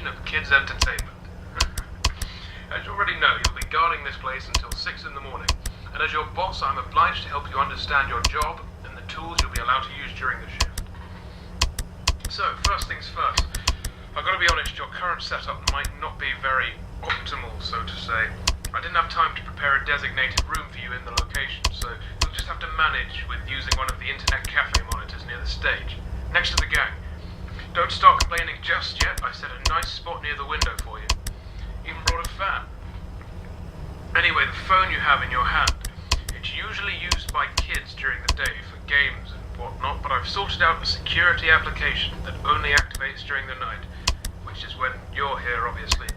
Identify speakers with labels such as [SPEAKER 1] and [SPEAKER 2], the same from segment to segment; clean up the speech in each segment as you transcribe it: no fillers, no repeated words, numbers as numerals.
[SPEAKER 1] of kids' entertainment. As you already know, you'll be guarding this place until 6 in the morning, and as your boss, I'm obliged to help you understand your job and the tools you'll be allowed to use during the shift. So, first things first, I've got to be honest, your current setup might not be very optimal, so to say. I didn't have time to prepare a designated room for you in the location, so you'll just have to manage with using one of the internet cafe monitors near the stage, next to the gang. Don't start complaining just yet. I set a nice spot near the window for you. Even brought a fan. Anyway, the phone you have in your hand, it's usually used by kids during the day for games and whatnot, but I've sorted out a security application that only activates during the night, which is when you're here, obviously.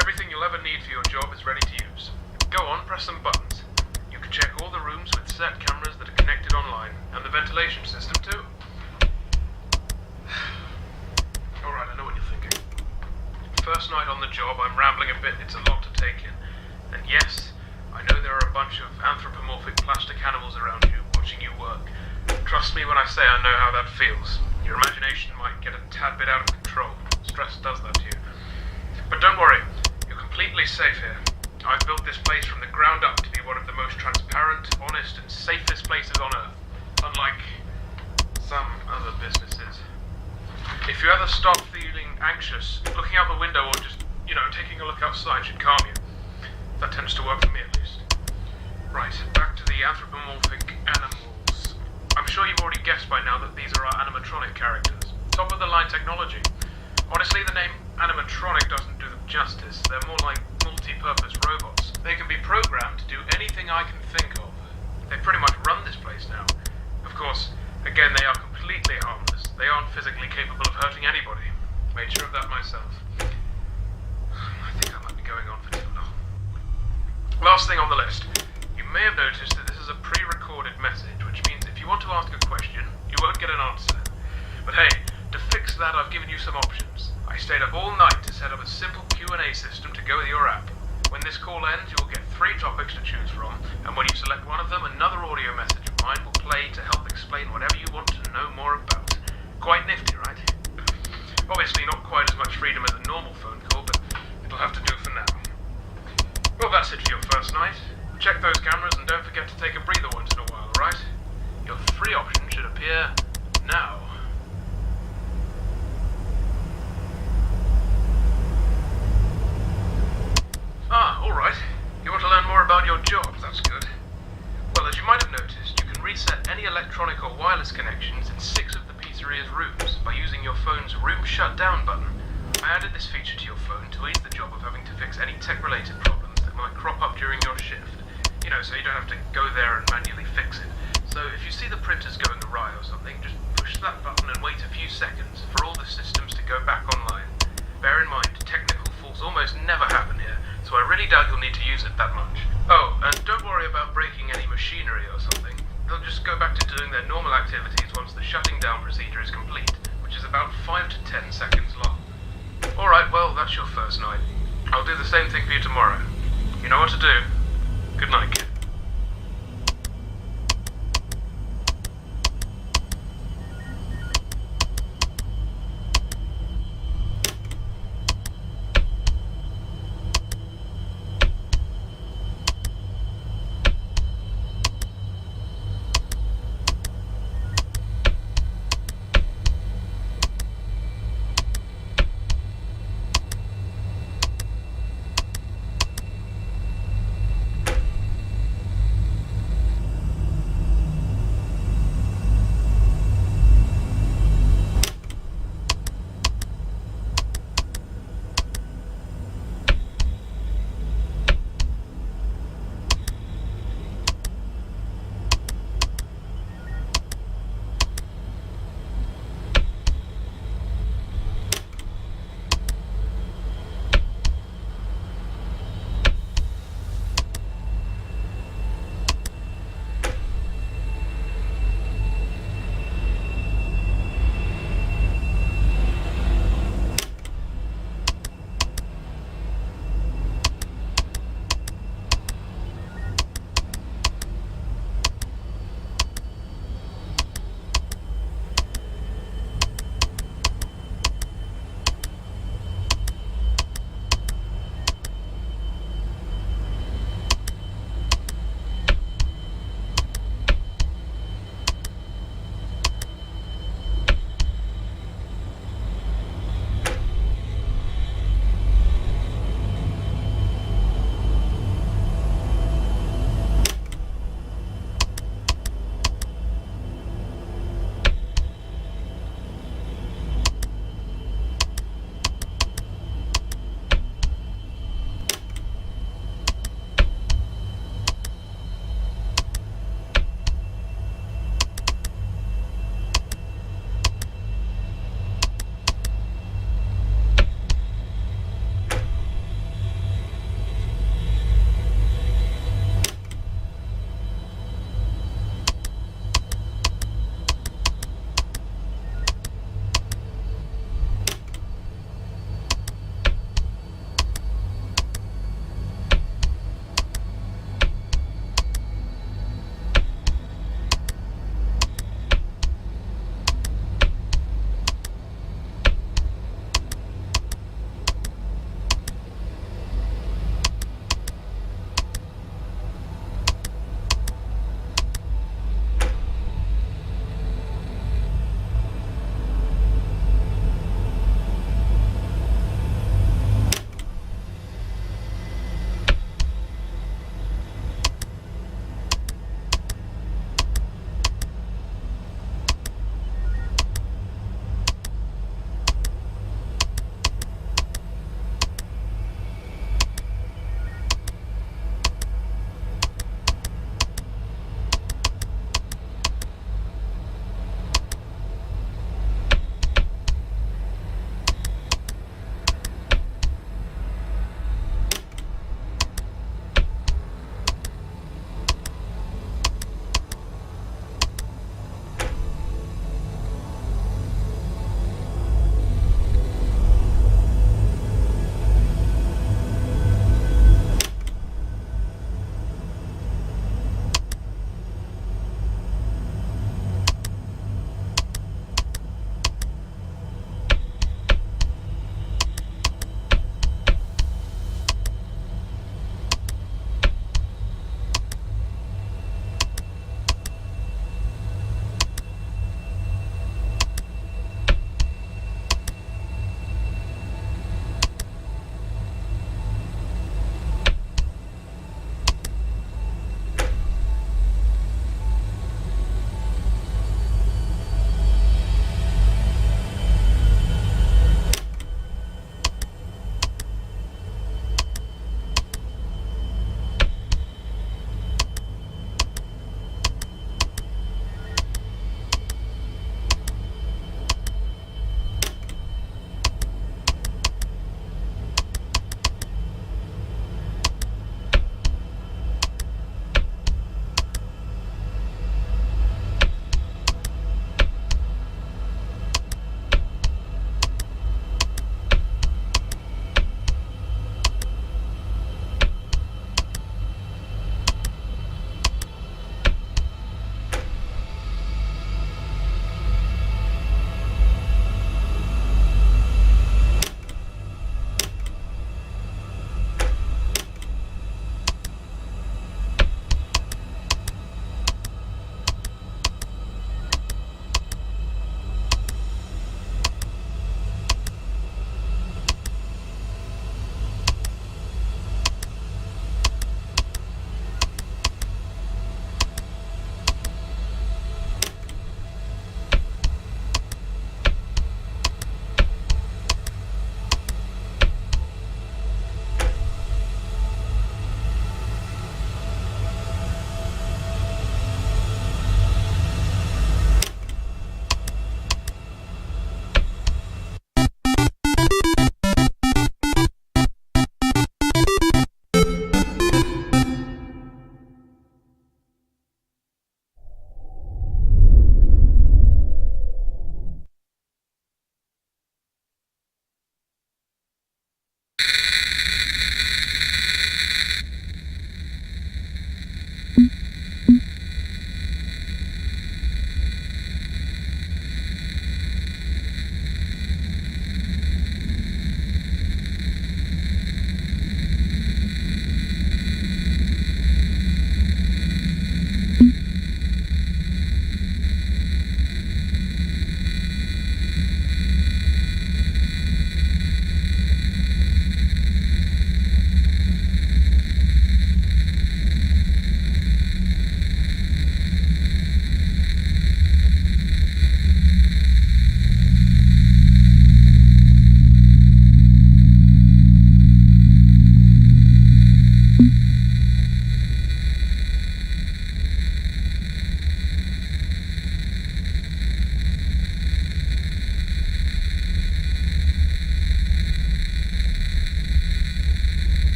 [SPEAKER 1] Everything you'll ever need for your job is ready to use. Go on, press some buttons. You can check all the rooms with set cameras that are connected online, and the ventilation system too. Alright, I know what you're thinking. First night on the job, I'm rambling a bit, it's a lot to take in. And yes, I know there are a bunch of anthropomorphic plastic animals around you, watching you work. Trust me when I say I know how that feels. Your imagination might get a tad bit out of control. Stress does that to you. But don't worry, you're completely safe here. I've built this place from the ground up to be one of the most transparent, honest, and safest places on Earth. Unlike some other businesses. If you ever start feeling anxious, looking out the window or just, taking a look outside should calm you. That tends to work for me at least. Right, back to the anthropomorphic animals. I'm sure you've already guessed by now that these are our animatronic characters. Top of the line technology. Honestly, the name animatronic doesn't do them justice. They're more like multi-purpose robots. They can be programmed to do anything I can think of. They pretty much run this place now. Of course, again, they are completely harmless. They aren't physically capable of hurting anybody. Made sure of that myself. I think I might be going on for too long. Last thing on the list. You may have noticed that this is a pre-recorded message, which means if you want to ask a question, you won't get an answer. But hey, to fix that, I've given you some options. I stayed up all night to set up a simple Q&A system to go with your app. When this call ends, you will get 3 topics to choose from, and when you select one of them, another audio message of mine will play to help explain whatever you want to know more about. Quite nifty, right? Obviously not quite as much freedom as a normal phone call, but it'll have to do for now. Well, that's it for your first night. Check those cameras and don't forget to take a breather once in a while, alright? Your 3 options should appear now. Alright. You want to learn more about your job, that's good. Well, as you might have noticed, you can reset any electronic or wireless connections in 6 of the pizzeria's rooms by using your phone's room shutdown button. I added this feature to your phone to ease the job of having to fix any tech-related problems that might crop up during your shift. So you don't have to go there and manually fix it. So if you see the printers going awry or something, just push that button and wait a few seconds for all the systems to go back online. Bear in mind, technical faults almost never happen here, so I really doubt you'll need to use it that much. Oh, and don't worry about breaking any machinery or something. They'll just go back to doing their normal activities once the shutting down procedure is complete, which is about 5 to 10 seconds long. Alright, well, that's your first night. I'll do the same thing for you tomorrow. You know what to do. Good night, kid.